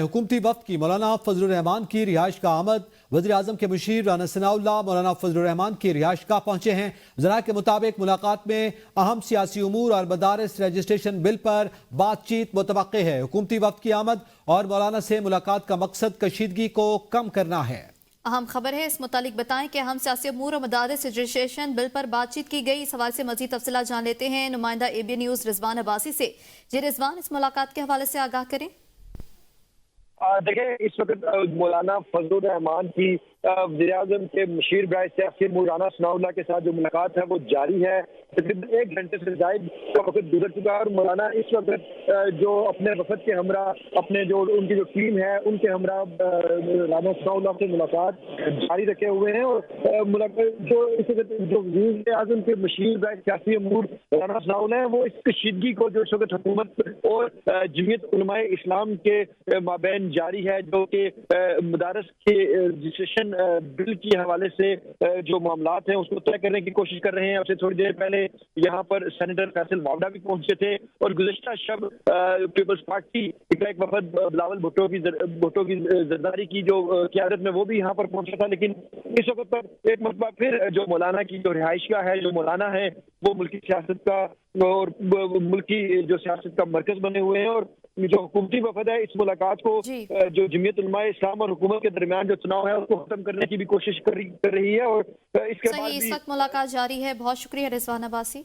हुकूमती वफ्द की मौलाना फजलुर रहमान की रिहाइश का आमद। वज़ीर आज़म के मुशीर राना सनाउल्लाह मौलाना फजलुर रहमान की रिहाइश का पहुंचे हैं। ज़रा के मुताबिक मुलाकात में अहम सियासी उमूर और मदारिस रजिस्ट्रेशन बिल पर बातचीत मुतवक्के है। हुकूमती वफ्द की आमद और मौलाना से मुलाकात का मकसद कशीदगी को कम करना है। अहम खबर है, इस मुतालिक बताएं कि अहम सियासी उमूर और मदारिस रजिस्ट्रेशन बिल पर बातचीत की गई। इस हवाले से मजीद तफसीलात जान लेते हैं नुमाइंदा एबीएन न्यूज़ रिजवान अब्बासी से। जी रिजवान, इस मुलाकात के हवाले से आगाह करें। देखिए, इस वक्त मौलाना फजलुर रहमान की वज़ीर आज़म के मुशीर बराए सियासी राना सनाउल्लाह के साथ जो मुलाकात है वो जारी है। तकरीबन 1 घंटे से ज़ायद का वक्त गुजर चुका है और मौलाना इस वक्त जो अपने वफद के हमरा अपने जो उनकी जो टीम है उनके हमरा राना सनाउल्लाह से मुलाकात जारी रखे हुए हैं। और मुलाकात जो इस वक्त जो वज़ीर आज़म के मुशीर बराए सियासी अमूर राना सनाउल्लाह है वो इस कशीदगी को जो इस वक्त हुकूमत और जमीयत उलमाए इस्लाम के माबैन जारी है, जो कि मदारस के रजिस्ट्रेशन बिल के हवाले से जो मामलात हैं उसको तय करने की कोशिश कर रहे हैं। उससे थोड़ी देर पहले यहाँ पर सेनेटर फैसल वावड़ा भी पहुंचे थे और गुज़श्ता शब पीपल्स पार्टी का एक वफद बिलावल भुट्टो की जरदारी की जो क़यादत में वो भी यहाँ पर पहुंचा था। लेकिन इस वक्त पर एक मरतबा फिर जो मौलाना की जो रिहाइशगाह है, जो मौलाना है वो मुल्की सियासत का और मुल्की जो सियासत का मरकज बने हुए हैं। और जो हुकूमती वफद है इस मुलाकात को जो जमीयत उलमाए इस्लाम और हुकूमत के दरमियान जो चुनाव है उसको खत्म करने की भी कोशिश कर रही है। और इसके बाद इस वक्त मुलाकात जारी है। बहुत शुक्रिया रिजवान अब्बासी।